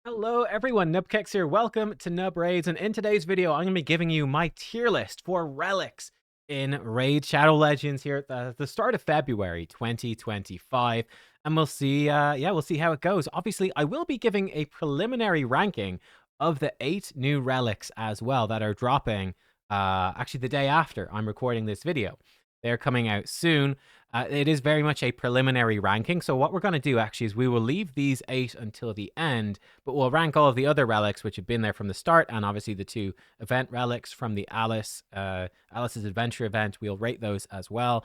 Hello everyone, nubkeks here. Welcome to Nub Raids, and in today's video, I'm going to be giving you my tier list for relics in Raid Shadow Legends here at the start of February 2025, and we'll see. We'll see how it goes. Obviously, I will be giving a preliminary ranking of the 8 new relics as well that are dropping. Actually, the day after I'm recording this video, they're coming out soon. It is very much a preliminary ranking. So what we're going to do actually is we will leave these 8 until the end, but we'll rank all of the other relics which have been there from the start, and obviously the 2 event relics from the Alice's Adventure event. We'll rate those as well.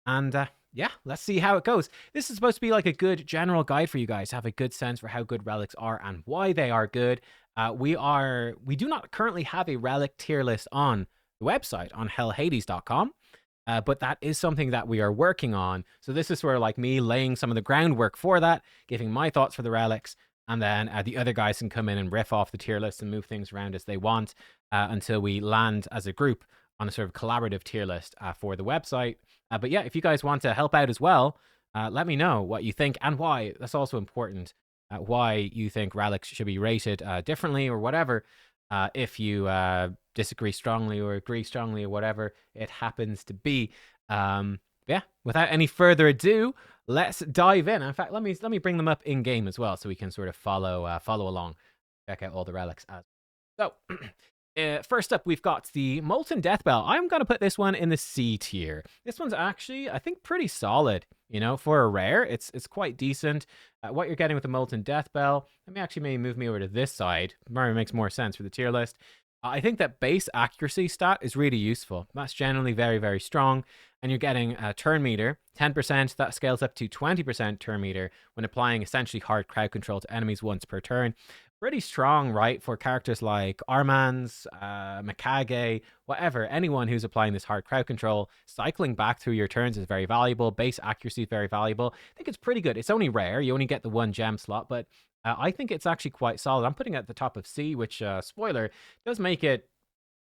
And yeah, let's see how it goes. This is supposed to be like a good general guide for you guys to have a good sense for how good relics are and why they are good. We do not currently have a relic tier list on the website on hellhades.com. But that is something that we are working on. So this is where like me laying some of the groundwork for that, giving my thoughts for the relics, and then the other guys can come in and riff off the tier list and move things around as they want until we land as a group on a sort of collaborative tier list for the website. But yeah, if you guys want to help out as well, let me know what you think and why. That's also important. Why you think relics should be rated differently or whatever. If you disagree strongly or agree strongly or whatever it happens to be. Yeah, without any further ado, let's dive in. In fact, let me bring them up in game as well so we can sort of follow along, check out all the relics. So, first up, we've got the Molten Death Bell. I'm going to put this one in the C tier. This one's actually, I think, pretty solid. You know, for a rare, it's quite decent. What you're getting with the Molten Death Bell, let me actually maybe move me over to this side. Maybe makes more sense for the tier list. I think that base accuracy stat is really useful. That's generally very, very strong. And you're getting a turn meter, 10%. That scales up to 20% turn meter when applying essentially hard crowd control to enemies once per turn. Pretty strong, right, for characters like Armans, Mikage, whatever. Anyone who's applying this hard crowd control, cycling back through your turns is very valuable. Base accuracy is very valuable. I think it's pretty good. It's only rare. You only get the 1 gem slot, but I think it's actually quite solid. I'm putting it at the top of C, which, spoiler, does make it...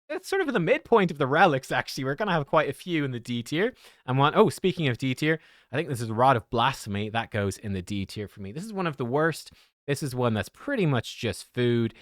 It's sort of the midpoint of the relics, actually. We're going to have quite a few in the D tier. And one, oh, speaking of D tier, I think this is Rod of Blasphemy. That goes in the D tier for me. This is one of the worst. This is one that's pretty much just food.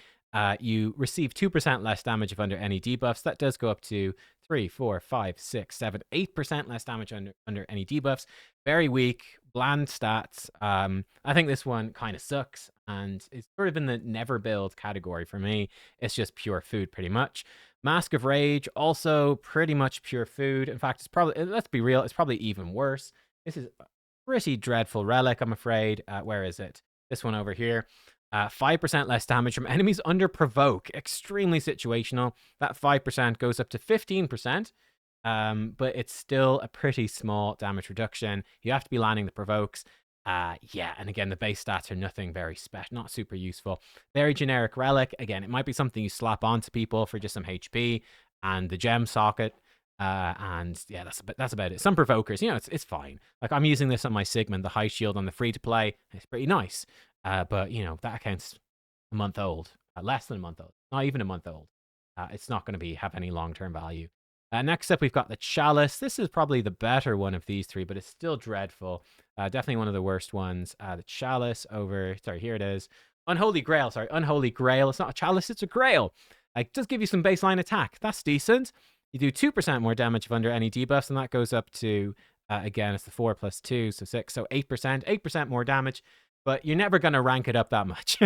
You receive 2% less damage if under any debuffs. That does go up to 3, 4, 5, 6, 7, 8% less damage under any debuffs. Very weak, bland stats. I think this one kind of sucks, and it's sort of in the never build category for me. It's just pure food, pretty much. Mask of Rage, also pretty much pure food. In fact, it's probably, let's be real, it's probably even worse. This is a pretty dreadful relic, I'm afraid. Where is it? This one over here. 5% less damage from enemies under provoke. Extremely situational. That 5% goes up to 15%, but it's still a pretty small damage reduction. You have to be landing the provokes. Yeah, and again, the base stats are nothing very special, not super useful. Very generic relic. Again, it might be something you slap onto people for just some HP and the gem socket. And yeah, that's about it. Some provokers, you know, it's fine. Like I'm using this on my Sigmund, the high shield on the free to play. It's pretty nice. But you know, that account's a month old, less than a month old, not even a month old. It's not going to have any long-term value. Next up, we've got the Chalice. This is probably the better one of these 3, but it's still dreadful. Definitely one of the worst ones. The Chalice over, sorry, here it is. Unholy Grail, sorry, Unholy Grail. It's not a Chalice, it's a Grail. Like, does give you some baseline attack. That's decent. You do 2% more damage if under any debuffs, and that goes up to, again, it's the 4 plus 2, so 6, so 8%. 8% more damage, but you're never going to rank it up that much.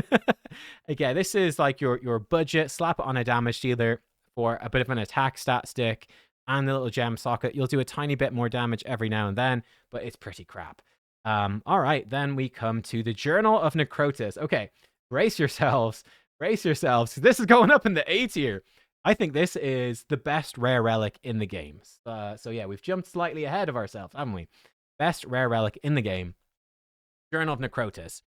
Again, this is like your budget. Slap it on a damage dealer for a bit of an attack stat stick and the little gem socket. You'll do a tiny bit more damage every now and then, but it's pretty crap. All right, then we come to the Journal of Necrotis. Okay, brace yourselves. Brace yourselves. This is going up in the A tier. I think this is the best rare relic in the game. So yeah, we've jumped slightly ahead of ourselves, haven't we? Best rare relic in the game. Journal of Necrotis.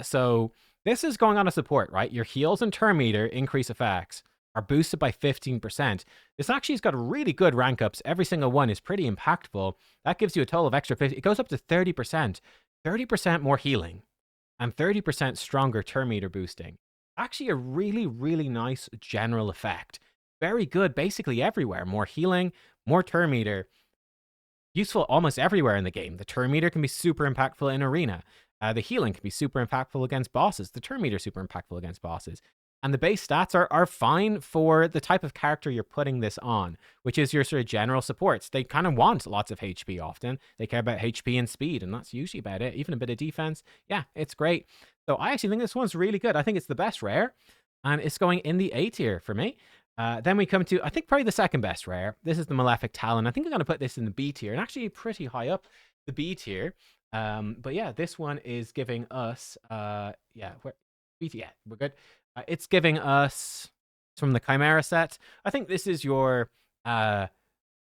So this is going on a support, right? Your heals and turn meter increase effects are boosted by 15%. This actually has got really good rank ups. Every single one is pretty impactful. That gives you a total of extra 50. It goes up to 30%. 30% more healing and 30% stronger turn meter boosting. Actually a really, really nice general effect. Very good basically everywhere. More healing, more turn meter. Useful almost everywhere in the game. The turn meter can be super impactful in Arena. The healing can be super impactful against bosses. The turn meter super impactful against bosses. And the base stats are fine for the type of character you're putting this on, which is your sort of general supports. They kind of want lots of HP often. They care about HP and speed, and that's usually about it. Even a bit of defense. Yeah, it's great. So I actually think this one's really good. I think it's the best rare, and it's going in the A tier for me. Then we come to, I think, probably the second best rare. This is the Malefic Talon. I think I'm going to put this in the B tier, and actually pretty high up the B tier. But yeah, this one is giving us, yeah, we're good. It's giving us from the Chimera set. I think this is your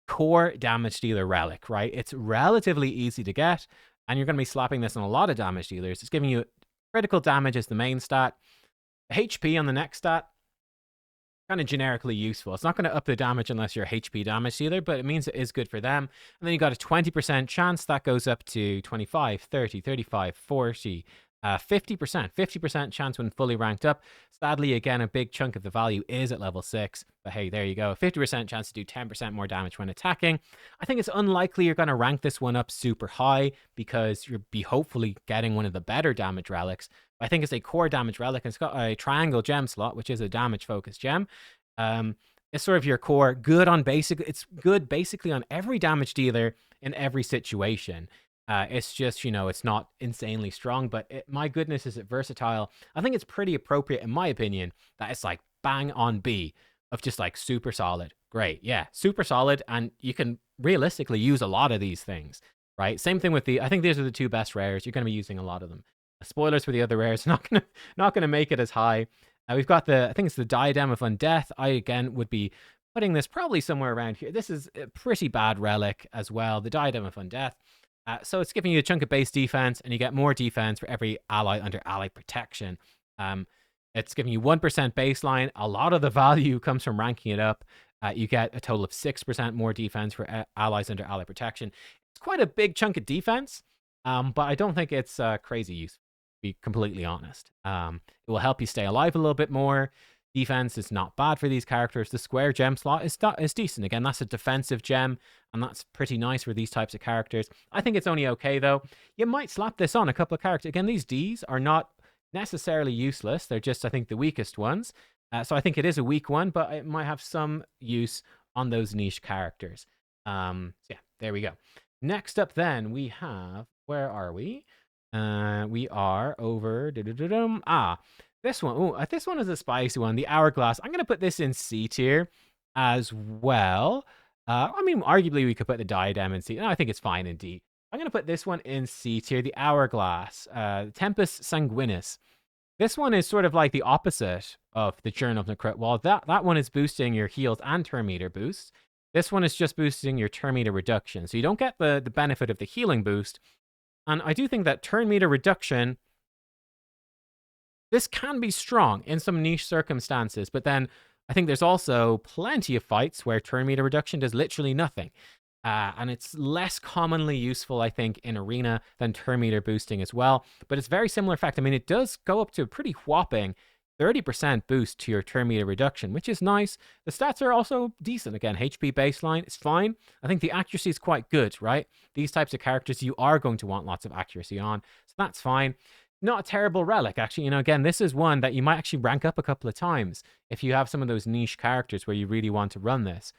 core damage dealer relic, right? It's relatively easy to get, and you're going to be slapping this on a lot of damage dealers. It's giving you critical damage as the main stat. HP on the next stat, kind of generically useful. It's not going to up the damage unless you're a HP damage dealer, but it means it is good for them. And then you got a 20% chance that goes up to 25, 30, 35, 40, 50%. 50% chance when fully ranked up. Sadly, again, a big chunk of the value is at level 6. But hey, there you go. 50% chance to do 10% more damage when attacking. I think it's unlikely you're going to rank this one up super high because you'll be hopefully getting one of the better damage relics. I think it's a core damage relic, and it's got a triangle gem slot, which is a damage focused gem. It's sort of your core, good on basic. It's good basically on every damage dealer in every situation. It's just, it's not insanely strong, but my goodness, is it versatile. I think it's pretty appropriate, in my opinion, that it's like bang on B of just like super solid. Great. Yeah, super solid. And you can realistically use a lot of these things, right? Same thing with I think these are the two best rares. You're going to be using a lot of them. Spoilers for the other rares, not gonna make it as high. We've got I think it's the Diadem of Undeath. I again would be putting this probably somewhere around here. This is a pretty bad relic as well, the Diadem of Undeath. So it's giving you a chunk of base defense, and you get more defense for every ally under ally protection. It's giving you 1% baseline. A lot of the value comes from ranking it up. You get a total of 6% more defense for allies under ally protection. It's quite a big chunk of defense, but I don't think it's crazy useful, to be completely honest. It will help you stay alive a little bit more. Defense is not bad for these characters. The square gem slot is decent. Again, that's a defensive gem, and that's pretty nice for these types of characters. I think it's only okay, though. You might slap this on a couple of characters. Again, these Ds are not necessarily useless. They're just, I think, the weakest ones. So I think it is a weak one, but it might have some use on those niche characters. So yeah, there we go. Next up, then, we have... Where are we? We are over... This one. Ooh, this one is a spicy one. The Hourglass. I'm going to put this in C tier as well. I mean, arguably, we could put the Diadem in C. No, I think it's fine in D. I'm going to put this one in C tier. The Hourglass. Tempus Sanguinis. This one is sort of like the opposite of the Journal of Necrotic. While that one is boosting your heals and turn meter boosts, this one is just boosting your turn meter reduction. So you don't get the benefit of the healing boost. And I do think that turn meter reduction... This can be strong in some niche circumstances, but then I think there's also plenty of fights where turn meter reduction does literally nothing. And it's less commonly useful, I think, in Arena than turn meter boosting as well. But it's very similar effect. I mean, it does go up to a pretty whopping 30% boost to your turn meter reduction, which is nice. The stats are also decent. Again, HP baseline is fine. I think the accuracy is quite good, right? These types of characters you are going to want lots of accuracy on, so that's fine. Not a terrible relic, actually. Again, this is one that you might actually rank up a couple of times if you have some of those niche characters where you really want to run this.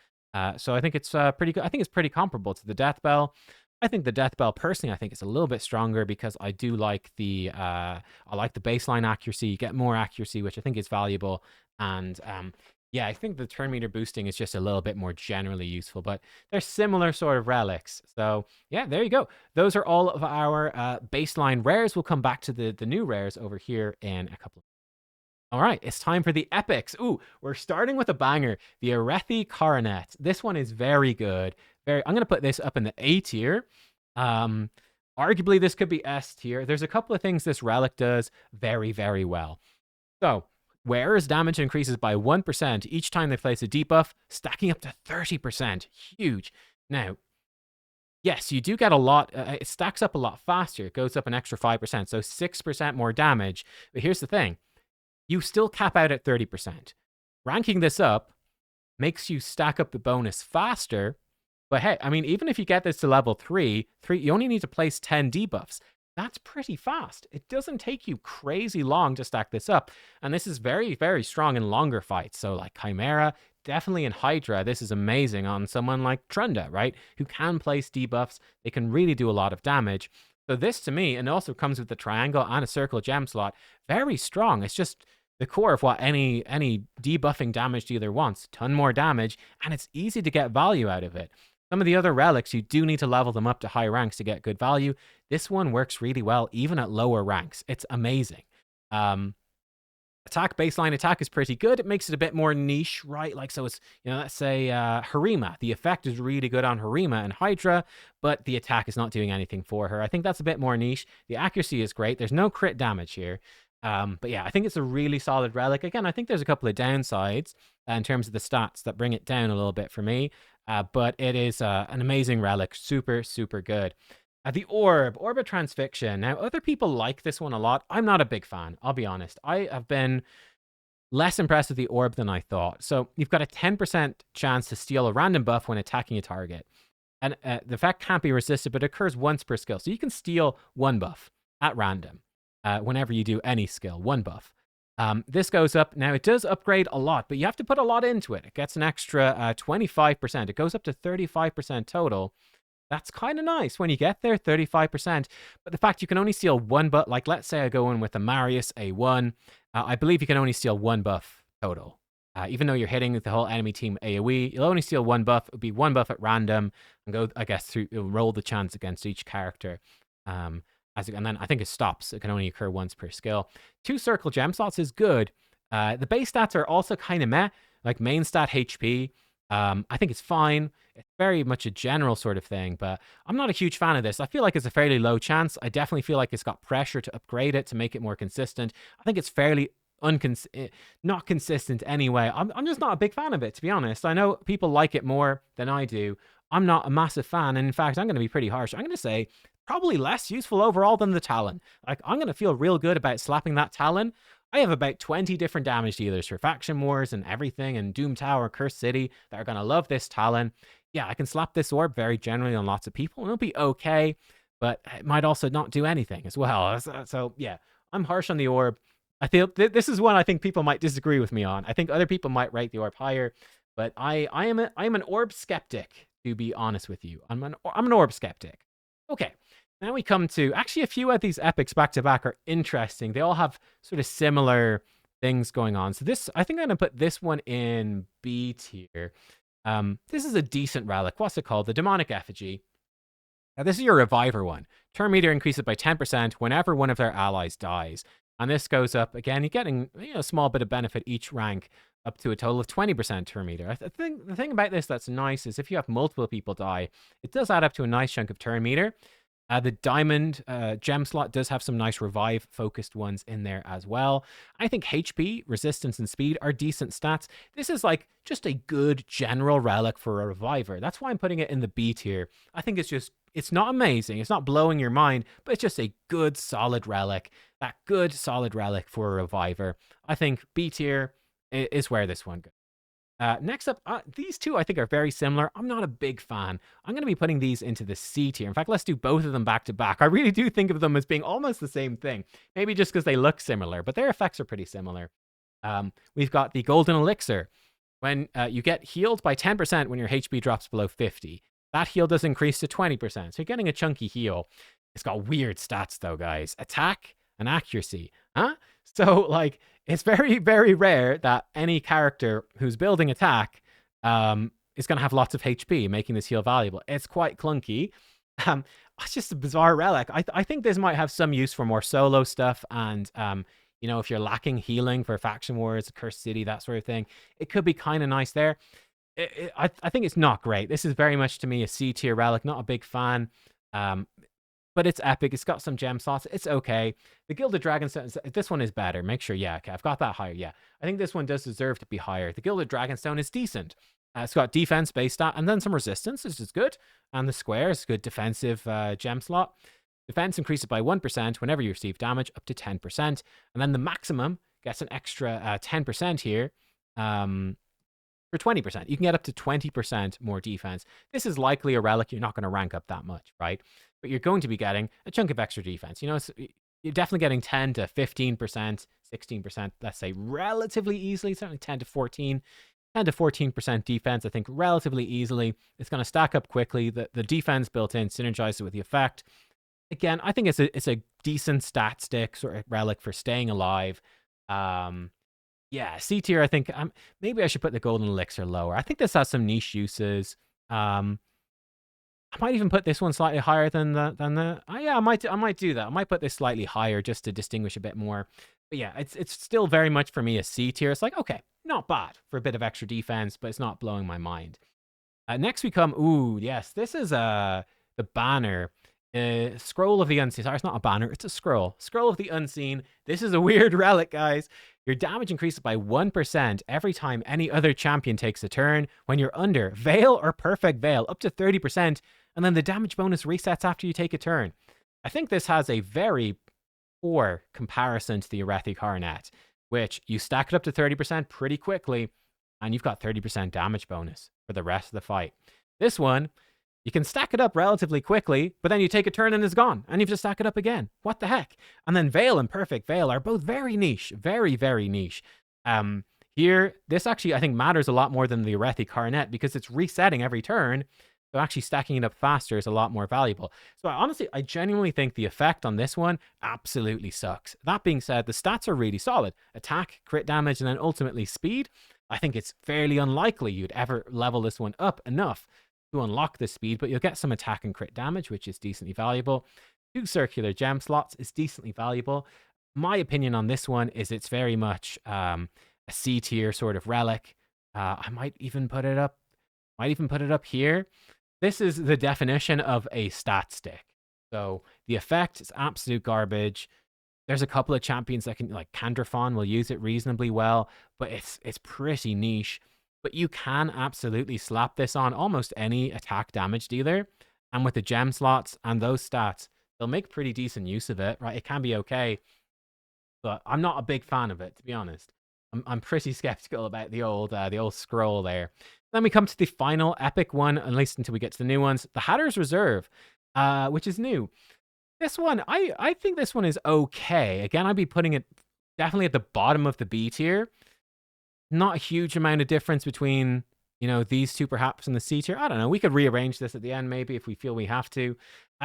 So I think it's pretty good. I think it's pretty comparable to the Death Bell. I think the Death Bell, personally, I think it's a little bit stronger because I do like the baseline accuracy. You get more accuracy, which I think is valuable. And yeah, I think the turn meter boosting is just a little bit more generally useful, but they're similar sort of relics. So yeah, there you go. Those are all of our baseline rares. We'll come back to the new rares over here in a couple of... All right, it's time for the epics. Ooh, we're starting with a banger, the Arethi Coronet. This one is very good. I'm going to put this up in the A tier. Arguably, this could be S tier. There's a couple of things this relic does very, very well. So... Wearer's damage increases by 1% each time they place a debuff, stacking up to 30%. Huge. Now, yes, you do get a lot. It stacks up a lot faster. It goes up an extra 5%, so 6% more damage. But here's the thing. You still cap out at 30%. Ranking this up makes you stack up the bonus faster. But hey, I mean, even if you get this to level 3, you only need to place 10 debuffs. That's pretty fast. It doesn't take you crazy long to stack this up. And this is very, very strong in longer fights. So like Chimera, definitely in Hydra, this is amazing on someone like Trunda, right? Who can place debuffs. They can really do a lot of damage. So this to me, and it also comes with the triangle and a circle gem slot, very strong. It's just the core of what any debuffing damage dealer wants. Ton more damage, and it's easy to get value out of it. Some of the other relics, you do need to level them up to high ranks to get good value. This one works really well, even at lower ranks. It's amazing. Baseline attack is pretty good. It makes it a bit more niche, right? Like, so it's, let's say Harima. The effect is really good on Harima and Hydra, but the attack is not doing anything for her. I think that's a bit more niche. The accuracy is great. There's no crit damage here. But yeah, I think it's a really solid relic. Again, I think there's a couple of downsides in terms of the stats that bring it down a little bit for me. But it is an amazing relic. Super, super good. The Orb of Transfixion. Now, other people like this one a lot. I'm not a big fan, I'll be honest. I have been less impressed with the Orb than I thought. So you've got a 10% chance to steal a random buff when attacking a target. And the effect can't be resisted, but it occurs once per skill. So you can steal one buff at random whenever you do any skill, one buff. This goes up. Now, it does upgrade a lot, but you have to put a lot into it. It gets an extra 25%. It goes up to 35% total. That's kind of nice when you get there, 35%. But the fact you can only steal one buff, like let's say I go in with a Marius A1, I believe you can only steal one buff total. Even though you're hitting the whole enemy team AoE, you'll only steal one buff. It would be one buff at random and go, I guess, through roll the chance against each character. And then I think it stops. It can only occur once per skill. 2 circle gem slots is good. The base stats are also kind of meh, like main stat HP. I think it's fine. It's very much a general sort of thing, but I'm not a huge fan of this. I feel like it's a fairly low chance. I definitely feel like it's got pressure to upgrade it to make it more consistent. I think it's fairly not consistent anyway. I'm just not a big fan of it, to be honest. I know people like it more than I do. I'm not a massive fan, and in fact, I'm going to be pretty harsh. I'm going to say probably less useful overall than the Talon. Like, I'm going to feel real good about slapping that Talon. I have about 20 different damage dealers for Faction Wars and everything, and Doom Tower, Cursed City, that are going to love this Talon. Yeah, I can slap this orb very generally on lots of people, and it'll be okay, but it might also not do anything as well. So yeah, I'm harsh on the orb. I feel this is one I think people might disagree with me on. I think other people might rate the orb higher, but I am an orb skeptic, to be honest with you. I'm an orb skeptic. Okay. Now we come to, actually a few of these epics back to back are interesting. They all have sort of similar things going on. So this, I think I'm going to put this one in B tier. This is a decent relic. What's it called? The Demonic Effigy. Now this is your Reviver one. Turn meter increases by 10% whenever one of their allies dies. And this goes up, again, you're getting a small bit of benefit each rank up to a total of 20% turn meter. I think the thing about this that's nice is if you have multiple people die, it does add up to a nice chunk of turn meter. The Diamond gem slot does have some nice revive-focused ones in there as well. I think HP, resistance, and speed are decent stats. This is like just a good general relic for a Reviver. That's why I'm putting it in the B tier. I think it's not amazing. It's not blowing your mind, but it's just a good, solid relic. That good, solid relic for a Reviver. I think B tier is where this one goes. Next up, these two I think are very similar. I'm not a big fan. I'm going to be putting these into the C tier. In fact, let's do both of them back to back. I really do think of them as being almost the same thing. Maybe just because they look similar, but their effects are pretty similar. We've got the Golden Elixir. When you get healed by 10% when your HP drops below 50. That heal does increase to 20%. So you're getting a chunky heal. It's got weird stats though, guys. Attack and accuracy. Huh? So, like, it's very, very rare that any character who's building attack is going to have lots of HP, making this heal valuable. It's quite clunky. It's just a bizarre relic. I think this might have some use for more solo stuff, and, if you're lacking healing for Faction Wars, Cursed City, that sort of thing, it could be kind of nice there. I think it's not great. This is very much, to me, a C tier relic. Not a big fan. But it's epic. It's got some gem slots. It's okay. The Gilded Dragonstone, this one is better. Make sure, yeah, okay, I've got that higher. Yeah, I think this one does deserve to be higher. The Gilded Dragonstone is decent. It's got defense, base stat, and then some resistance, which is good. And the square is a good defensive gem slot. Defense increases by 1% whenever you receive damage, up to 10%. And then the maximum gets an extra 10% here. For 20%. You can get up to 20% more defense. This is likely a relic you're not going to rank up that much, right? but you're going to be getting a chunk of extra defense. You know, you're definitely getting 10 to 15%, 16%, let's say, relatively easily, certainly 10 to 14. 10 to 14% defense, I think, relatively easily. It's going to stack up quickly. The defense built in synergizes with the effect. Again, I think it's a decent stat stick sort of relic for staying alive. Yeah, C tier, I think maybe I should put the golden elixir lower. I think this has some niche uses. I might even put this one slightly higher than the yeah, I might do that. I might put this slightly higher just to distinguish a bit more. But yeah, it's still very much for me a C tier. It's like, okay, not bad for a bit of extra defense, but it's not blowing my mind. Next we come, ooh, yes, this is the banner. Scroll of the Unseen. Sorry, it's not a banner, it's a scroll. Scroll of the Unseen. This is a weird relic, guys. Your damage increases by 1% every time any other champion takes a turn when you're under Veil or Perfect Veil, up to 30%, and then the damage bonus resets after you take a turn. I think this has a very poor comparison to the Erethi Coronet, which you stack it up to 30% pretty quickly, and you've got 30% damage bonus for the rest of the fight. This one, you can stack it up relatively quickly, but then you take a turn and it's gone, and you have to stack it up again. What the heck? And then Veil and Perfect Veil are both very niche, very, very niche. Here, this actually, I think, matters a lot more than the Erethi Coronet because it's resetting every turn, so actually stacking it up faster is a lot more valuable. So honestly, I genuinely think the effect on this one absolutely sucks. That being said, the stats are really solid. Attack, crit damage, and then ultimately speed. I think it's fairly unlikely you'd ever level this one up enough to unlock the speed, but you'll get some attack and crit damage, which is decently valuable. 2 circular gem slots is decently valuable. My opinion on this one is it's very much a C tier sort of relic. I might even put it up. Here. This is the definition of a stat stick. So the effect is absolute garbage. There's a couple of champions that can, like Candrafon will use it reasonably well, but it's pretty niche. But you can absolutely slap this on almost any attack damage dealer. And with the gem slots and those stats, they'll make pretty decent use of it, right? It can be okay, but I'm not a big fan of it, to be honest. I'm pretty skeptical about the old scroll there. Then we come to the final epic one, at least until we get to the new ones. The Hatter's Reserve, which is new. This one, I think this one is okay. Again, I'd be putting it definitely at the bottom of the B tier. Not a huge amount of difference between, you know, these two perhaps and the C tier. I don't know. We could rearrange this at the end maybe if we feel we have to.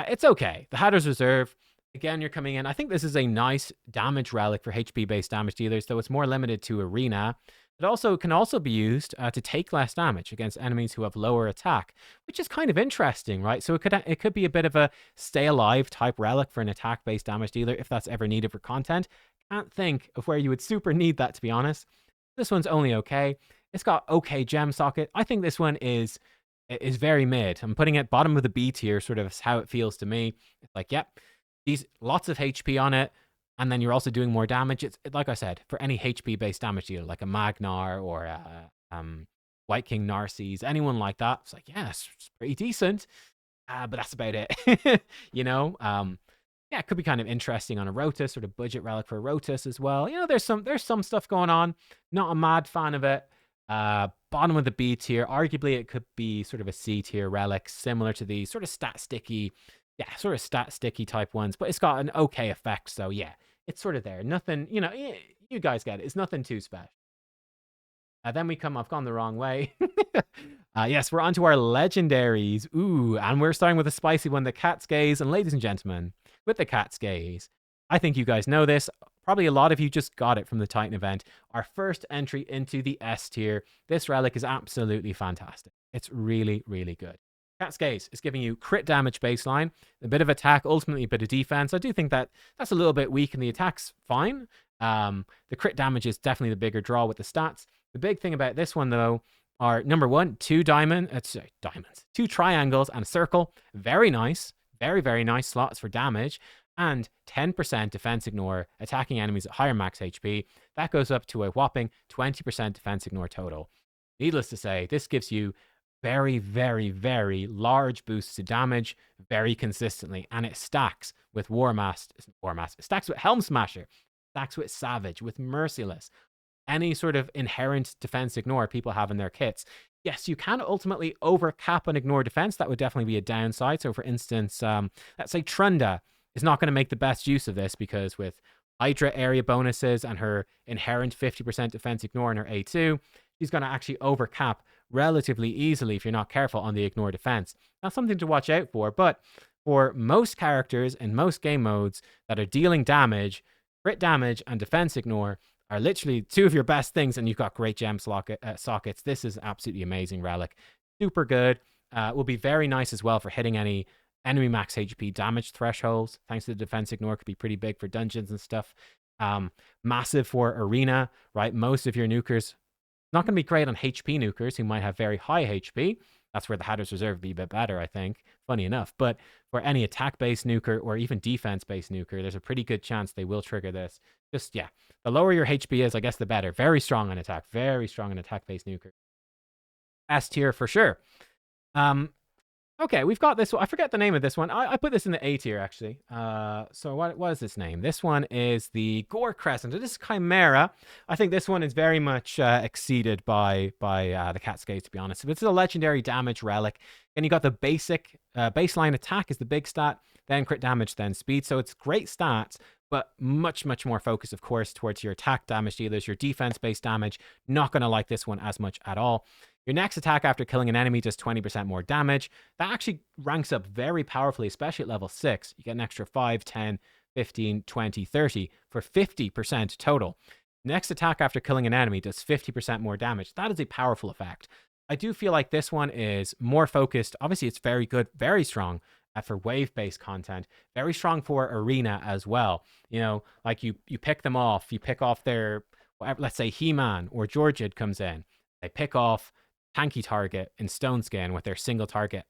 It's okay. The Hatter's Reserve, again, you're coming in. I think this is a nice damage relic for HP-based damage dealers, though it's more limited to arena. It also can also be used to take less damage against enemies who have lower attack, which is kind of interesting, right? So it could be a bit of a stay alive type relic for an attack-based damage dealer if that's ever needed for content. Can't think of where you would super need that, to be honest. This one's only okay. It's got okay gem socket. I think this one is very mid. I'm putting it bottom of the B tier, sort of how it feels to me. It's like, yep, these lots of HP on it, and then you're also doing more damage. It's like I said, for any HP-based damage dealer, like a Magnar or White King Narcisse, anyone like that. It's like, yeah, it's pretty decent, but that's about it. You know, yeah, it could be kind of interesting on a Rotus, sort of budget relic for a Rotus as well. You know, there's some stuff going on. Not a mad fan of it. Bottom of the B tier. Arguably, it could be sort of a C tier relic, similar to the sort of stat sticky type ones. But it's got an okay effect, so yeah, it's sort of there. Nothing, you know, you guys get it. It's nothing too special. Then we come, I've gone the wrong way. Yes, we're on to our legendaries. Ooh, and we're starting with a spicy one, the Cat's Gaze. And ladies and gentlemen, with the Cat's Gaze, I think you guys know this. Probably a lot of you just got it from the Titan event. Our first entry into the S tier. This relic is absolutely fantastic. It's really, really good. Cat's Gaze is giving you crit damage baseline, a bit of attack, ultimately a bit of defense. I do think that that's a little bit weak and the attack's fine. The crit damage is definitely the bigger draw with the stats. The big thing about this one, though, are number one, two triangles and a circle. Very nice. Very, very nice slots for damage. And 10% defense ignore attacking enemies at higher max HP. That goes up to a whopping 20% defense ignore total. Needless to say, this gives you very, very, very large boosts to damage very consistently. And it stacks with it stacks with Helm Smasher, stacks with Savage, with Merciless. Any sort of inherent defense ignore people have in their kits. Yes, you can ultimately overcap and ignore defense. That would definitely be a downside. So, for instance, let's say Trunda is not going to make the best use of this because with Hydra area bonuses and her inherent 50% defense ignore in her A2, she's going to actually overcap relatively easily if you're not careful on the ignore defense. That's something to watch out for. But for most characters in most game modes that are dealing damage, crit damage and defense ignore are literally two of your best things, and you've got great gem sockets. This is absolutely amazing relic. Super good. Will be very nice as well for hitting any enemy max HP damage thresholds. Thanks to the defense ignore, could be pretty big for dungeons and stuff. Massive for arena, right? Most of your nukers, not going to be great on HP nukers who might have very high HP. That's where the Hatter's Reserve would be a bit better, I think, funny enough. But for any attack-based nuker or even defense-based nuker, there's a pretty good chance they will trigger this. Just, yeah, the lower your HP is, I guess, the better. Very strong on attack. Very strong on attack-based nuker. S tier for sure. Okay, we've got this one. I forget the name of this one. I put this in the A tier, actually. So what is this name? This one is the Gore Crescent. It is Chimera. I think this one is very much exceeded by the Cascade, to be honest. But it's a legendary damage relic. And you got the basic baseline attack is the big stat, then crit damage, then speed. So it's great stats, but much, much more focus, of course, towards your attack damage dealers, your defense-based damage. Not going to like this one as much at all. Your next attack after killing an enemy does 20% more damage. That actually ranks up very powerfully, especially at level 6. You get an extra 5, 10, 15, 20, 30 for 50% total. Next attack after killing an enemy does 50% more damage. That is a powerful effect. I do feel like this one is more focused. Obviously, it's very good, very strong for wave-based content. Very strong for arena as well. You know, like you pick them off. You pick off their, whatever, let's say He-Man or Georgid comes in. They pick off tanky target in Stone Skin with their single target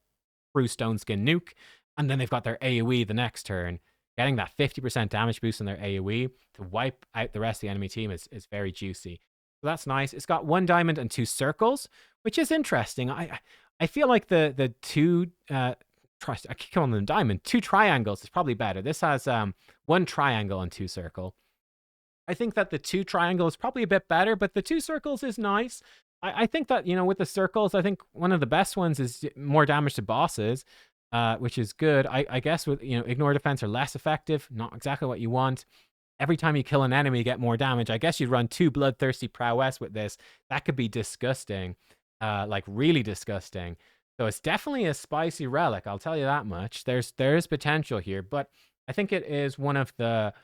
through Stone Skin nuke, and then they've got their AoE the next turn. Getting that 50% damage boost on their AoE to wipe out the rest of the enemy team is very juicy. So that's nice. It's got 1 diamond and 2 circles, which is interesting. I feel like the two I keep calling them diamond. 2 triangles is probably better. This has 1 triangle and 2 circle. I think that the 2 triangle is probably a bit better, but the 2 circles is nice. I think that, you know, with the circles, I think one of the best ones is more damage to bosses, which is good. I guess with, you know, ignore defense are less effective, not exactly what you want. Every time you kill an enemy, you get more damage. I guess you'd run 2 bloodthirsty prowess with this. That could be disgusting, like really disgusting. So it's definitely a spicy relic, I'll tell you that much. There is potential here, but I think it is one of the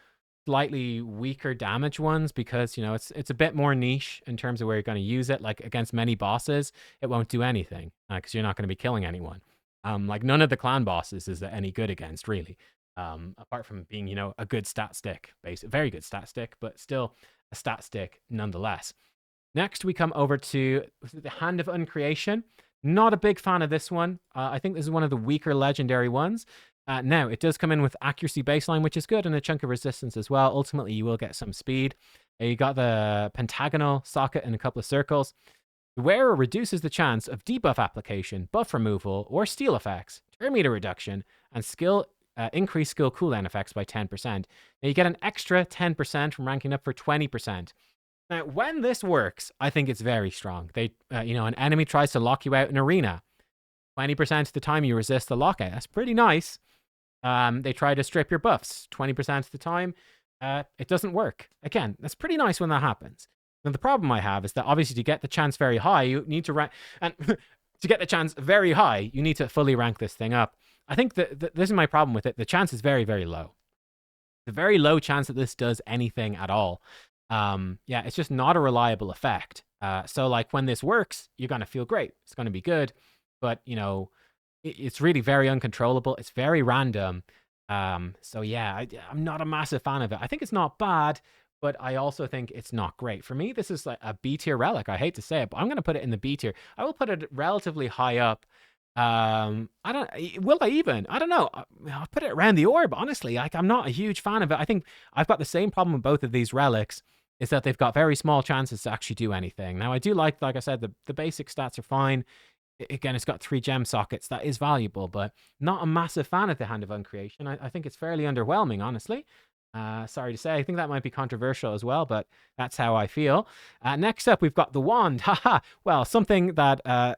slightly weaker damage ones because, you know, it's a bit more niche in terms of where you're going to use it. Like against many bosses, it won't do anything because you're not going to be killing anyone. Like none of the clan bosses is any good against, really. Apart from being, you know, a good stat stick, very good stat stick, but still a stat stick nonetheless. Next, we come over to the Hand of Uncreation. Not a big fan of this one. I think this is one of the weaker legendary ones. Now, it does come in with accuracy baseline, which is good, and a chunk of resistance as well. Ultimately, you will get some speed. You got the pentagonal socket and a couple of circles. The wearer reduces the chance of debuff application, buff removal, or steal effects, turn meter reduction, and increased skill cooldown effects by 10%. Now, you get an extra 10% from ranking up for 20%. Now, when this works, I think it's very strong. You know, an enemy tries to lock you out in arena. 20% of the time you resist the lockout. That's pretty nice. They try to strip your buffs 20% of the time. It doesn't work. Again, that's pretty nice when that happens. Now, the problem I have is that obviously to get the chance very high, you need to rank, and to get the chance very high, you need to fully rank this thing up. I think that this is my problem with it. The chance is very, very low. The very low chance that this does anything at all. Yeah, it's just not a reliable effect. So like when this works, you're going to feel great. It's going to be good. But, you know, it's really very uncontrollable. It's very random. So yeah, I'm not a massive fan of it. I think it's not bad, but I also think it's not great. For me, this is like a B tier relic. I hate to say it, but I'm going to put it in the B tier. I will put it relatively high up. Will I even? I don't know. I'll put it around the orb, honestly. Like, I'm not a huge fan of it. I think I've got the same problem with both of these relics, is that they've got very small chances to actually do anything. Now, I do like I said, the basic stats are fine. Again, it's got 3 gem sockets. That is valuable, but not a massive fan of the Hand of Uncreation. I think it's fairly underwhelming, honestly. Sorry to say, I think that might be controversial as well, but that's how I feel. Next up, we've got the wand. Haha. Well, something that I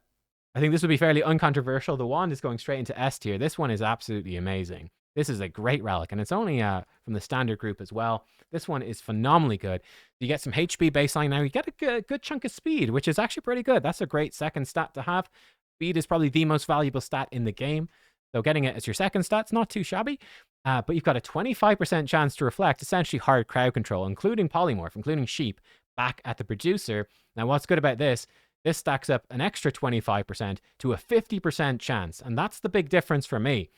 think this would be fairly uncontroversial. The wand is going straight into S tier. This one is absolutely amazing. This is a great relic, and it's only from the standard group as well. This one is phenomenally good. You get some HP baseline now. You get a good chunk of speed, which is actually pretty good. That's a great second stat to have. Speed is probably the most valuable stat in the game. So getting it as your second stat's not too shabby. But you've got a 25% chance to reflect essentially hard crowd control, including polymorph, including sheep, back at the producer. Now, what's good about this stacks up an extra 25% to a 50% chance. And that's the big difference for me.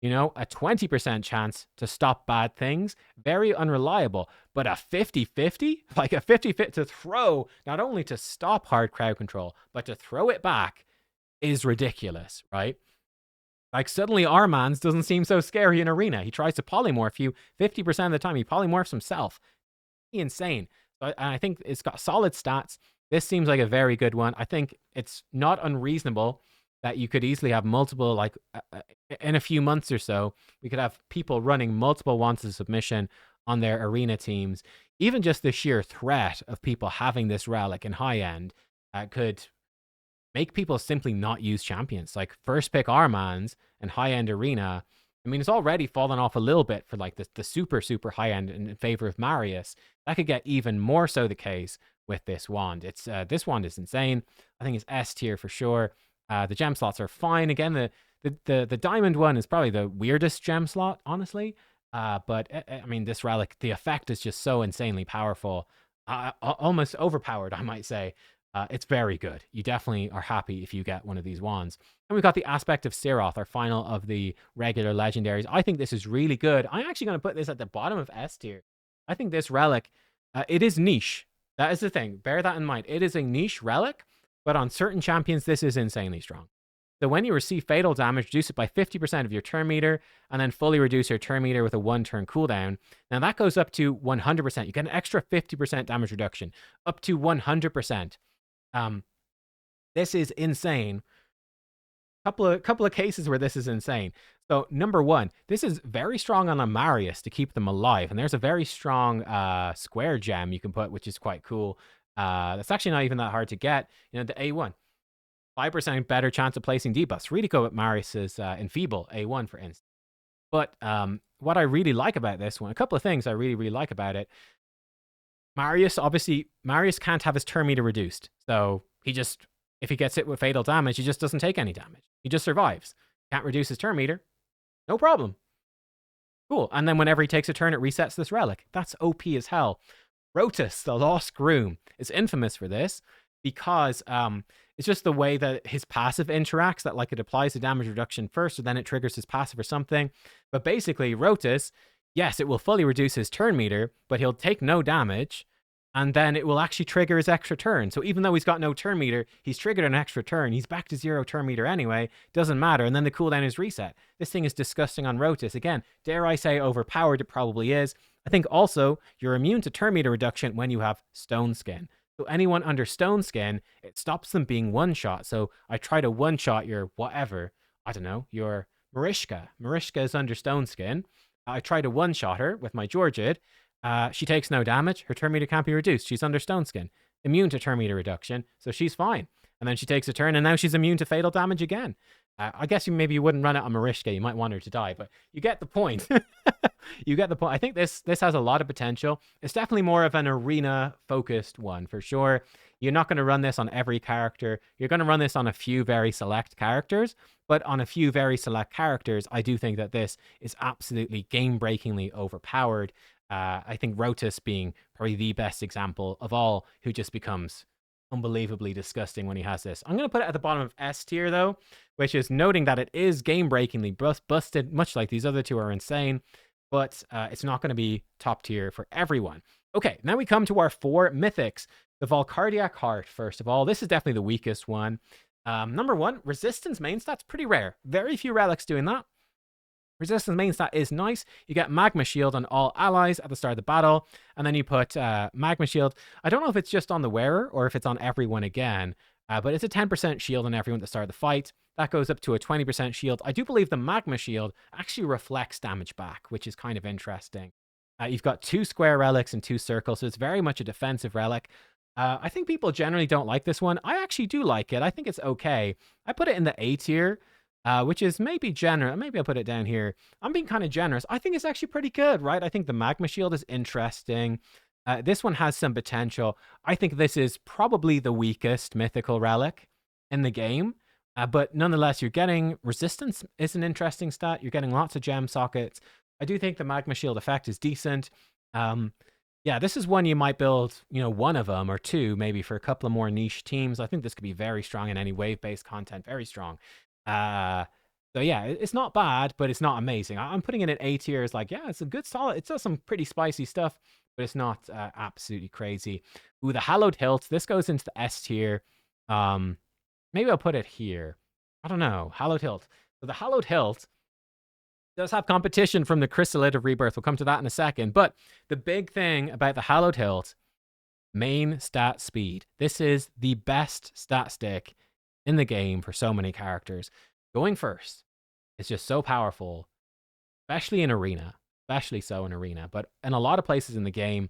You know, a 20% chance to stop bad things, very unreliable. But a 50-50, like a 50-50 to throw, not only to stop hard crowd control, but to throw it back is ridiculous, right? Like, suddenly Armand's doesn't seem so scary in Arena. He tries to polymorph you 50% of the time. He polymorphs himself. Insane. And I think it's got solid stats. This seems like a very good one. I think it's not unreasonable that you could easily have multiple, like, in a few months or so, we could have people running multiple wands of submission on their Arena teams. Even just the sheer threat of people having this relic in high end could make people simply not use champions. Like, first pick Armands and high-end Arena. I mean, it's already fallen off a little bit for like the super high-end in favor of Marius. That could get even more so the case with this wand. It's this wand is insane. I think it's S tier for sure. The gem slots are fine. Again, the diamond one is probably the weirdest gem slot, honestly. But I mean, this relic, the effect is just so insanely powerful. Almost overpowered, I might say. It's very good. You definitely are happy if you get one of these wands. And we've got the aspect of Siroth, our final of the regular legendaries. I think this is really good. I'm actually going to put this at the bottom of S tier. I think this relic, it is niche. That is the thing. Bear that in mind. It is a niche relic, but on certain champions, this is insanely strong. So when you receive fatal damage, reduce it by 50% of your turn meter, and then fully reduce your turn meter with a 1-turn cooldown. Now that goes up to 100%. You get an extra 50% damage reduction, up to 100%. This is insane. Couple of cases where this is insane. So number one, this is very strong on a Marius to keep them alive, and there's a very strong square gem you can put, which is quite cool. That's actually not even that hard to get. You know, the A1, 5% better chance of placing debuffs. Really go with Marius's enfeeble A1, for instance. But what I really like about this one, a couple of things I really like about it. Marius can't have his turn meter reduced. So if he gets hit with fatal damage, he just doesn't take any damage. He just survives. Can't reduce his turn meter. No problem. Cool. And then whenever he takes a turn, it resets this relic. That's OP as hell. Rotus, the Lost Groom, is infamous for this because it's just the way that his passive interacts, that like it applies the damage reduction first, or then it triggers his passive or something. But basically, Rotus, yes, it will fully reduce his turn meter, but he'll take no damage, and then it will actually trigger his extra turn. So even though he's got no turn meter, he's triggered an extra turn. He's back to 0 turn meter anyway. Doesn't matter. And then the cooldown is reset. This thing is disgusting on Rotus. Again, dare I say overpowered? It probably is. I think also you're immune to turn meter reduction when you have Stone Skin. So anyone under Stone Skin, it stops them being one-shot. So I try to one-shot your whatever. I don't know, your Marishka. Marishka is under Stone Skin. I try to one-shot her with my Georgid. She takes no damage. Her turn meter can't be reduced. She's under Stone Skin. Immune to turn meter reduction, so she's fine. And then she takes a turn, and now she's immune to fatal damage again. I guess maybe you wouldn't run it on Marishka. You might want her to die, but you get the point. You get the point. I think this has a lot of potential. It's definitely more of an arena-focused one, for sure. You're not going to run this on every character. You're going to run this on a few very select characters, but on a few very select characters, I do think that this is absolutely game-breakingly overpowered. I think Rotus being probably the best example of all, who just becomes unbelievably disgusting when he has this. I'm going to put it at the bottom of S tier, though, which is noting that it is game-breakingly busted, much like these other two are insane, but it's not going to be top tier for everyone. Okay, now we come to our 4 mythics. The Valcardiac Heart, first of all. This is definitely the weakest one. Number 1, Resistance main stat's pretty rare. Very few relics doing that. Resistance main stat is nice. You get Magma Shield on all allies at the start of the battle, and then you put Magma Shield. I don't know if it's just on the wearer or if it's on everyone again, but it's a 10% shield on everyone at the start of the fight. That goes up to a 20% shield. I do believe the Magma Shield actually reflects damage back, which is kind of interesting. You've got 2 square relics and 2 circles, so it's very much a defensive relic. I think people generally don't like this one. I actually do like it. I think it's okay. I put it in the A tier, which is maybe generous. Maybe I'll put it down here. I'm being kind of generous. I think it's actually pretty good, right? I think the magma shield is interesting. This one has some potential. I think this is probably the weakest mythical relic in the game. But nonetheless, you're getting resistance is an interesting stat. You're getting lots of gem sockets. I do think the magma shield effect is decent. Yeah, this is one you might build, one of them or two, maybe for a couple of more niche teams. I think this could be very strong in any wave-based content, very strong. So yeah, it's not bad, but it's not amazing. I'm putting it in A tier. It's like, yeah, it's a good solid. It does some pretty spicy stuff, but it's not absolutely crazy. Ooh, the hallowed hilt. This goes into the S tier. Maybe I'll put it here. I don't know. Hallowed hilt. So the hallowed hilt does have competition from the Chrysalid of Rebirth. We'll come to that in a second. But the big thing about the hallowed hilt, main stat speed. This is the best stat stick in the game for so many characters. Going first is just so powerful, especially in arena, especially so in arena. But in a lot of places in the game,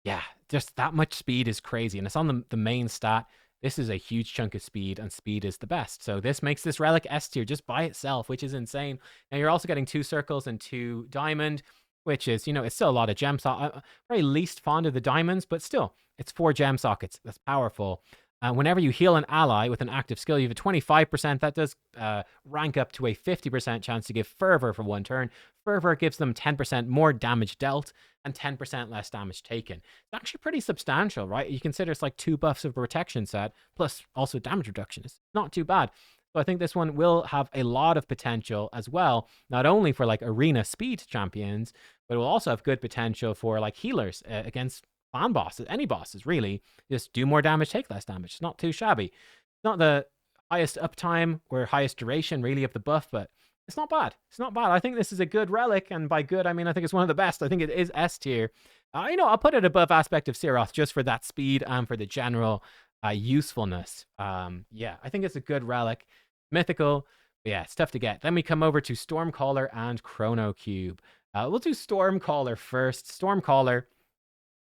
yeah, just that much speed is crazy. And it's on the main stat. This is a huge chunk of speed, and speed is the best. So this makes this relic S tier just by itself, which is insane. Now you're also getting 2 circles and 2 diamond, which is, it's still a lot of gem sockets. I'm very least fond of the diamonds, but still, it's 4 gem sockets. That's powerful. Whenever you heal an ally with an active skill, you have a 25%. That does rank up to a 50% chance to give Fervor for 1 turn. Fervor gives them 10% more damage dealt and 10% less damage taken. It's actually pretty substantial, right? You consider it's like 2 buffs of a protection set, plus also damage reduction. It's not too bad. So I think this one will have a lot of potential as well, not only for like arena speed champions, but it will also have good potential for like healers against clan bosses, any bosses really. Just do more damage, take less damage. It's not too shabby. It's not the highest uptime or highest duration really of the buff, but it's not bad. It's not bad. I think this is a good relic, and by good I mean I think it's one of the best. I think it is S tier. I'll put it above Aspect of Siroth just for that speed and for the general usefulness. Yeah, I think it's a good relic. Mythical, but yeah, it's tough to get. Then we come over to Stormcaller and Chrono Cube. We'll do Stormcaller first. Stormcaller,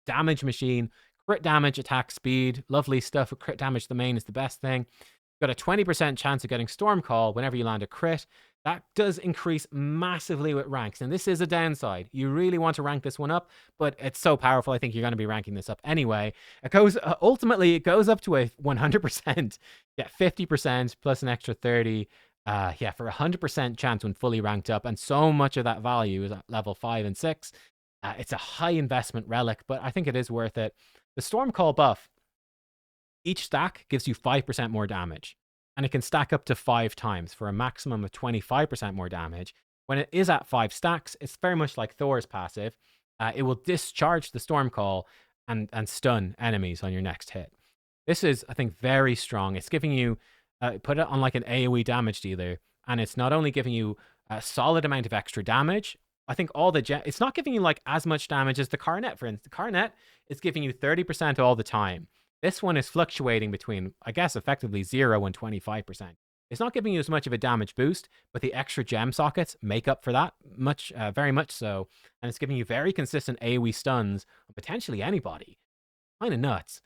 damage machine, crit damage, attack speed, lovely stuff. Crit damage, the main, is the best thing. You've got a 20% chance of getting Stormcall whenever you land a crit. That does increase massively with ranks, and this is a downside. You really want to rank this one up, but it's so powerful, I think you're going to be ranking this up anyway. It goes, ultimately, it goes up to a 100%. Yeah, 50% plus an extra 30. Yeah, for a 100% chance when fully ranked up, and so much of that value is at level 5 and 6. It's a high investment relic, but I think it is worth it. The Stormcall buff, each stack gives you 5% more damage, and it can stack up to 5 times for a maximum of 25% more damage. When it is at 5 stacks, it's very much like Thor's passive. It will discharge the Stormcall and stun enemies on your next hit. This is, I think, very strong. It's giving you, put it on like an AoE damage dealer, and it's not only giving you a solid amount of extra damage, I think it's not giving you like as much damage as the Coronet, for instance. The Coronet is giving you 30% all the time. This one is fluctuating between, I guess, effectively 0 and 25%. It's not giving you as much of a damage boost, but the extra gem sockets make up for that very much so. And it's giving you very consistent AoE stuns on potentially anybody. Kind of nuts.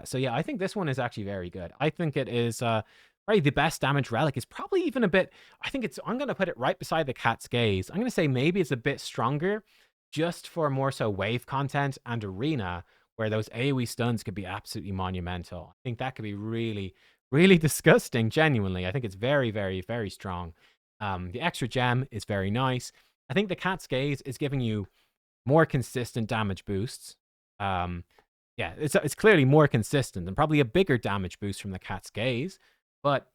So yeah, I think this one is actually very good. I think it is probably the best damage relic. Is probably even a bit, I'm going to put it right beside the Cat's Gaze. I'm going to say maybe it's a bit stronger just for more so wave content and arena, where those AoE stuns could be absolutely monumental. I think that could be really, really disgusting, genuinely. I think it's very, very, very strong. The extra gem is very nice. I think the Cat's Gaze is giving you more consistent damage boosts. Yeah, it's clearly more consistent and probably a bigger damage boost from the Cat's Gaze. But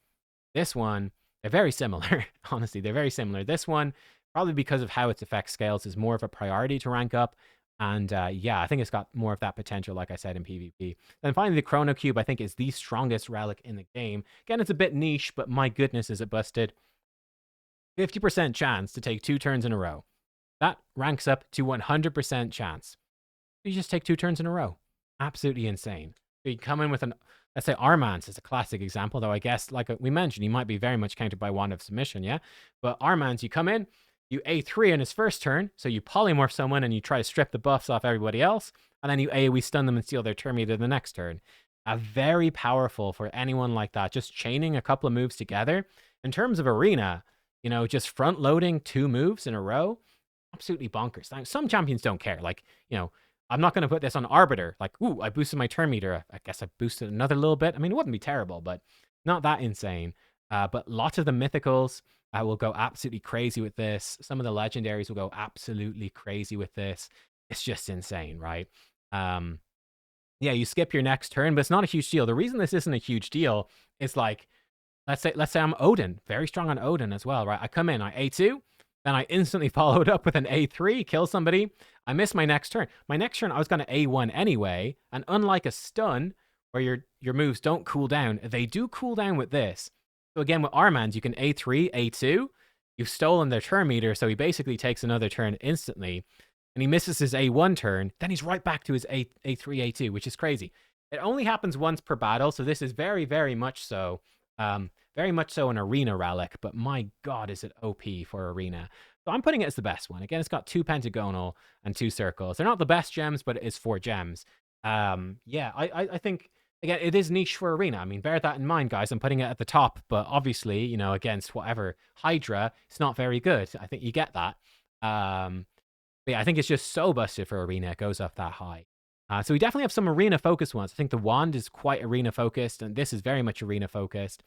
this one, they're very similar. Honestly, they're very similar. This one, probably because of how its effect scales, is more of a priority to rank up. And yeah, I think it's got more of that potential, like I said, in PvP. Then finally, the Chrono Cube, I think, is the strongest relic in the game. Again, it's a bit niche, but my goodness, is it busted. 50% chance to take 2 turns in a row. That ranks up to 100% chance. You just take 2 turns in a row. Absolutely insane. So you come in with let's say Armance is a classic example, though I guess, like we mentioned, he might be very much countered by Wand of Submission, yeah? But Armance, you come in, You A3 on his first turn, so you polymorph someone and you try to strip the buffs off everybody else, and then you AoE stun them and steal their turn meter the next turn. Very powerful for anyone like that, just chaining a couple of moves together. In terms of arena, you know, just front loading 2 moves in a row, absolutely bonkers. Now, some champions don't care. Like, you know, I'm not going to put this on Arbiter. Like, ooh, I boosted my turn meter. I guess I boosted another little bit. I mean, it wouldn't be terrible, but not that insane. But lots of the mythicals will go absolutely crazy with this. Some of the legendaries will go absolutely crazy with this. It's just insane, right? Yeah, you skip your next turn, but it's not a huge deal. The reason this isn't a huge deal is like, let's say I'm Odin, very strong on Odin as well, right? I come in, I A2, then I instantly followed up with an A3, kill somebody. I miss my next turn. My next turn, I was going to A1 anyway, and unlike a stun, where your moves don't cool down, they do cool down with this. So again, with Armand, you can A3, A2. You've stolen their turn meter, so he basically takes another turn instantly. And he misses his A1 turn, then he's right back to his A3, A2, which is crazy. It only happens once per battle, so this is very, very much so. Very much so an arena relic, but my god, is it OP for arena. So I'm putting it as the best one. Again, it's got 2 pentagonal and 2 circles. They're not the best gems, but it is 4 gems. Yeah, I think, again, it is niche for arena. I mean, bear that in mind, guys. I'm putting it at the top, but obviously, you know, against whatever Hydra, it's not very good. I think you get that. But yeah, I think it's just so busted for arena. It goes up that high. So we definitely have some arena-focused ones. I think the wand is quite arena-focused, and this is very much arena-focused.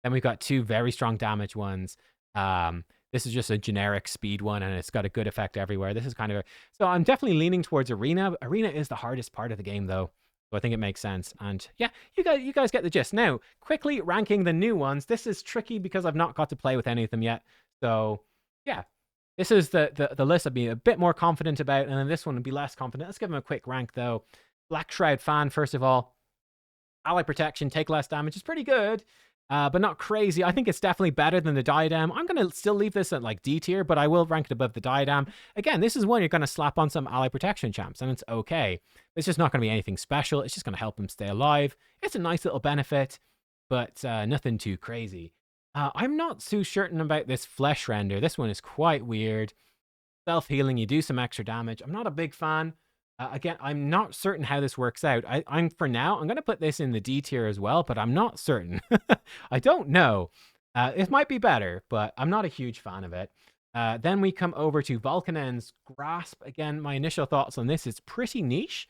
Then we've got 2 very strong damage ones. This is just a generic speed one, and it's got a good effect everywhere. This is kind of so I'm definitely leaning towards arena. Arena is the hardest part of the game, though, so I think it makes sense. And yeah, you guys get the gist. Now, quickly ranking the new ones. This is tricky because I've not got to play with any of them yet. So yeah, this is the list I'd be a bit more confident about, and then this one would be less confident. Let's give them a quick rank, though. Black Shroud fan, first of all. Ally protection, take less damage is pretty good. But not crazy. I think it's definitely better than the Diadem. I'm going to still leave this at like D tier, but I will rank it above the Diadem. Again, this is one you're going to slap on some ally protection champs, and it's okay. It's just not going to be anything special. It's just going to help them stay alive. It's a nice little benefit, but nothing too crazy. I'm not too certain about this flesh render. This one is quite weird. Self-healing, you do some extra damage. I'm not a big fan. Again, I'm not certain how this works out. I'm for now, I'm going to put this in the D tier as well, but I'm not certain. I don't know. It might be better, but I'm not a huge fan of it. Then we come over to Vulcanen's Grasp. Again, my initial thoughts on this is pretty niche.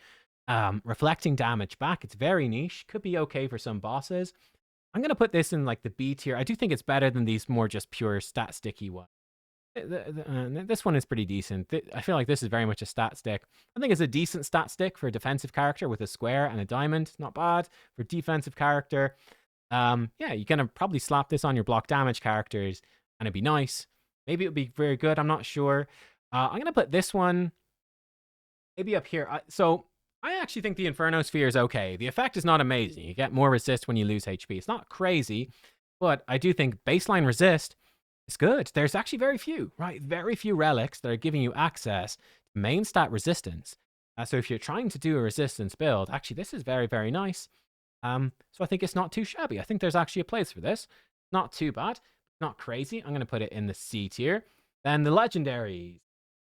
Reflecting damage back, it's very niche. Could be okay for some bosses. I'm going to put this in like the B tier. I do think it's better than these more just pure stat sticky ones. This one is pretty decent. I feel like this is very much a stat stick. I think it's a decent stat stick for a defensive character with a square and a diamond. Not bad for defensive character. Yeah, you're going to probably slap this on your block damage characters, and it'd be nice. Maybe it would be very good. I'm not sure. I'm going to put this one maybe up here. So I actually think the Inferno Sphere is okay. The effect is not amazing. You get more resist when you lose HP. It's not crazy, but I do think baseline resist is good. There's actually very few, right? Very few relics that are giving you access to main stat resistance. So if you're trying to do a resistance build, actually this is very, very nice. So I think it's not too shabby. I think there's actually a place for this. Not too bad. Not crazy. I'm going to put it in the C tier. Then the legendaries.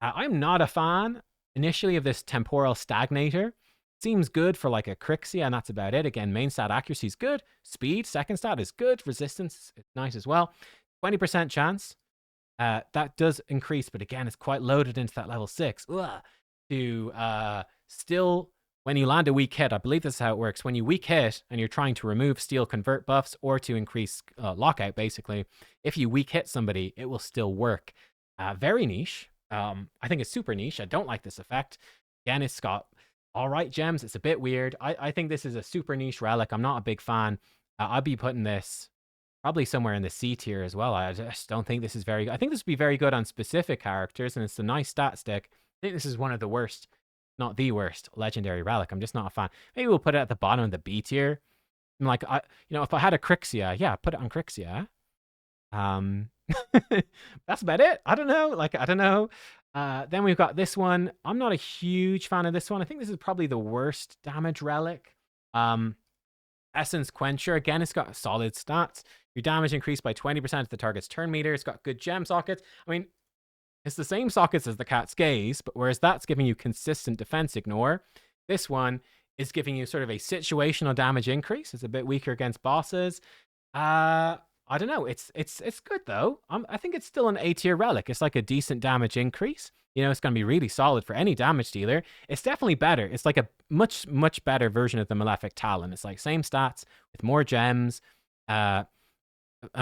I'm not a fan initially of this temporal stagnator. Seems good for like a Crixia, and that's about it. Again, main stat accuracy is good. Speed, second stat is good. Resistance is nice as well. 20% chance. That does increase, but again, it's quite loaded into that level 6. To still, when you land a weak hit, I believe this is how it works. When you weak hit and you're trying to remove steal convert buffs or to increase lockout, basically, if you weak hit somebody, it will still work. Very niche. I think it's super niche. I don't like this effect. Again, it's got all right gems. It's a bit weird. I think this is a super niche relic. I'm not a big fan. I'd be putting this probably somewhere in the C tier as well. I just don't think this is very good. I think this would be very good on specific characters, and it's a nice stat stick. I think this is one of the worst, not the worst, legendary relic. I'm just not a fan. Maybe we'll put it at the bottom of the B tier. I'm like, if I had a Crixia, yeah, put it on Crixia. That's about it. I don't know. I don't know. Then we've got this one. I'm not a huge fan of this one. I think this is probably the worst damage relic. Essence Quencher. Again, it's got solid stats. Your damage increased by 20% of the target's turn meter. It's got good gem sockets. I mean, It's the same sockets as the Cat's Gaze, but whereas that's giving you consistent defense ignore, this one is giving you sort of a situational damage increase. It's a bit weaker against bosses. I don't know. It's good though. I think it's still an A tier relic. It's like a decent damage increase. You know, it's going to be really solid for any damage dealer. It's definitely better. It's like a much better version of the Malefic Talon. It's like same stats with more gems, a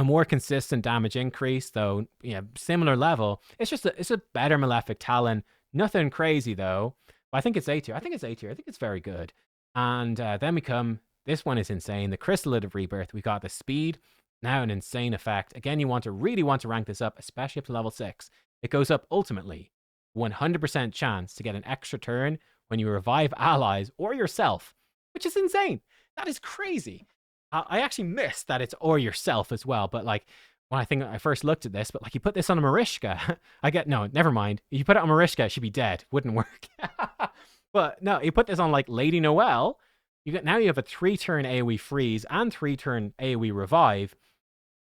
more consistent damage increase, though. Yeah, similar level. It's just it's a better Malefic Talon. Nothing crazy though. But I think it's A tier. I think it's A tier. I think it's very good. And then we come. This one is insane. The Chrysalid of Rebirth. We got the speed. Now an insane effect. Again, you really want to rank this up, especially up to level 6. It goes up ultimately 100% chance to get an extra turn when you revive allies or yourself, which is insane. That is crazy. I actually missed that it's or yourself as well, but like when I first looked at this, but like you put this on a Marishka, no, never mind. You put it on Marishka, she'd be dead. Wouldn't work. But no, you put this on like Lady Noelle, now you have a 3-turn AoE freeze and 3-turn AoE revive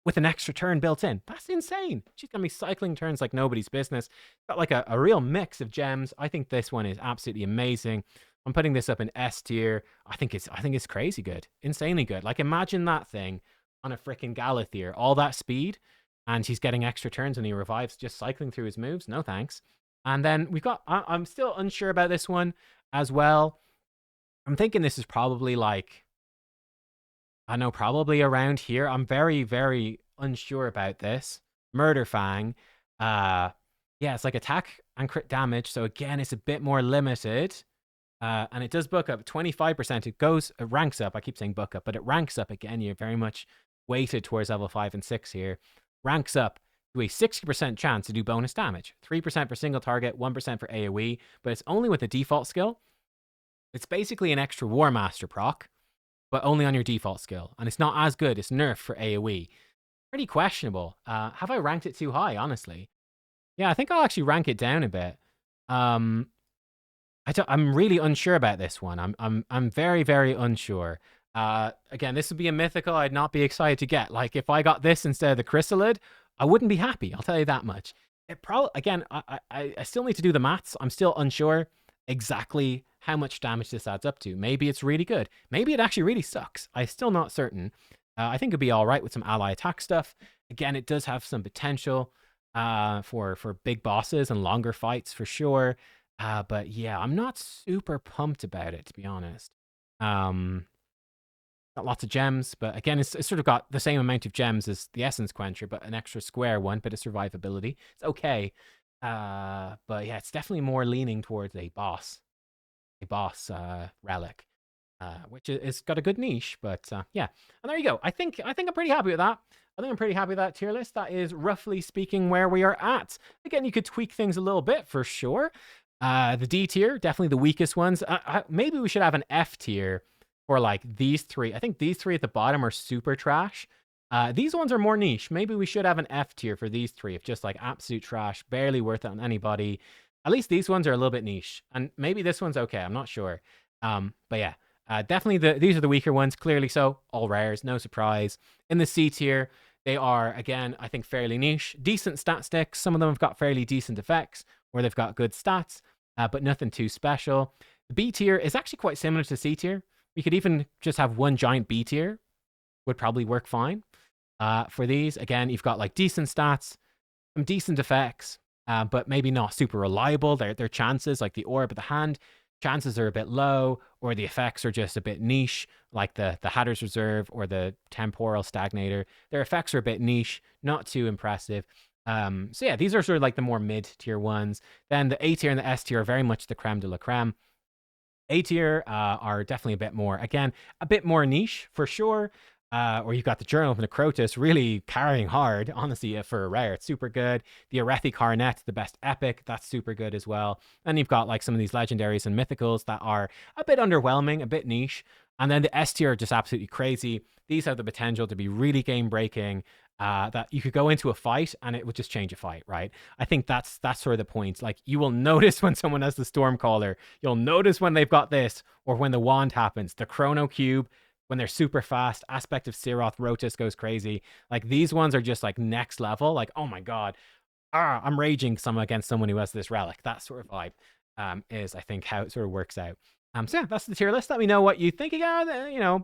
with an extra turn built in. That's insane. She's going to be cycling turns like nobody's business. Got like a real mix of gems. I think this one is absolutely amazing. I'm putting this up in S tier. I think it's crazy good. Insanely good. Like imagine that thing on a freaking Galathier. All that speed, and he's getting extra turns when he revives, just cycling through his moves. No thanks. And then we've got, I'm still unsure about this one as well. I'm thinking this is probably like, I know, probably around here. I'm very, very unsure about this. Murder Fang. Yeah, it's like attack and crit damage. So again, it's a bit more limited. And it does book up 25%. It ranks up. I keep saying book up, but it ranks up again. You're very much weighted towards level 5 and 6 here. Ranks up to a 60% chance to do bonus damage. 3% for single target, 1% for AoE, but it's only with the default skill. It's basically an extra War Master proc, but only on your default skill. And it's not as good. It's nerfed for AoE. Pretty questionable. Have I ranked it too high, honestly? Yeah, I think I'll actually rank it down a bit. I'm really unsure about this one. I'm very, very unsure. Again, this would be a mythical I'd not be excited to get. Like, if I got this instead of the Chrysalid, I wouldn't be happy. I'll tell you that much. Again, I still need to do the maths. I'm still unsure exactly how much damage this adds up to. Maybe it's really good. Maybe it actually really sucks. I'm still not certain. I think it'd be all right with some ally attack stuff. Again, it does have some potential for big bosses and longer fights for sure. But yeah, I'm not super pumped about it, to be honest. Got lots of gems, but again, it's sort of got the same amount of gems as the Essence Quencher, but an extra square one, bit of survivability. It's okay. But yeah, it's definitely more leaning towards a boss relic, which is got a good niche. But yeah, and there you go. I think I'm pretty happy with that. I think I'm pretty happy with that tier list. That is roughly speaking where we are at. Again, you could tweak things a little bit for sure. The D tier, definitely the weakest ones. Maybe we should have an F tier for like these three. I think these three at the bottom are super trash. These ones are more niche. Maybe we should have an F tier for these three, if just like absolute trash, barely worth it on anybody. At least these ones are a little bit niche, and maybe this one's okay. I'm not sure. But yeah, definitely these are the weaker ones. Clearly so. All rares, no surprise. In the C tier, they are again, I think, fairly niche. Decent stat sticks. Some of them have got fairly decent effects, or they've got good stats, but nothing too special. The B tier is actually quite similar to C tier. We could even just have one giant B tier. Would probably work fine. For these, again, you've got like decent stats, some decent effects, but maybe not super reliable. Their chances, like the Orb of the Hand, chances are a bit low, or the effects are just a bit niche, like the Hatter's Reserve or the Temporal Stagnator. Their effects are a bit niche, not too impressive. So yeah, these are sort of like the more mid-tier ones. Then the A tier and the S tier are very much the creme de la creme. A tier are definitely a bit more, again, a bit more niche for sure. Or you've got the Journal of Necrotus really carrying hard, honestly, for a rare. It's super good. The Arethi Coronet, the best epic, that's super good as well. And you've got like some of these legendaries and mythicals that are a bit underwhelming, a bit niche. And then the S tier are just absolutely crazy. These have the potential to be really game-breaking, that you could go into a fight and it would just change a fight, right? I think that's sort of the point. Like, you will notice when someone has the Stormcaller. You'll notice when they've got this, or when the wand happens. The Chrono Cube, when they're super fast. Aspect of Siroth Rotus goes crazy. Like, these ones are just like next level. Like, oh my god. I'm raging some against someone who has this relic. That sort of vibe is, I think, how it sort of works out. So yeah, that's the tier list. Let me know what you think. Again,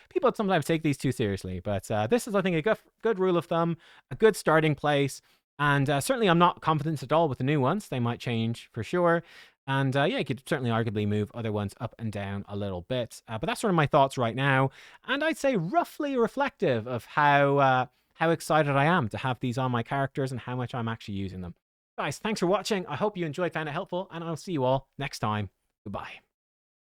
people sometimes take these too seriously, but this is, I think, a good rule of thumb, a good starting place. And certainly, I'm not confident at all with the new ones. They might change for sure. And yeah, you could certainly arguably move other ones up and down a little bit. But that's sort of my thoughts right now. And I'd say roughly reflective of how excited I am to have these on my characters and how much I'm actually using them. Guys, thanks for watching. I hope you enjoyed, found it helpful, and I'll see you all next time. Goodbye.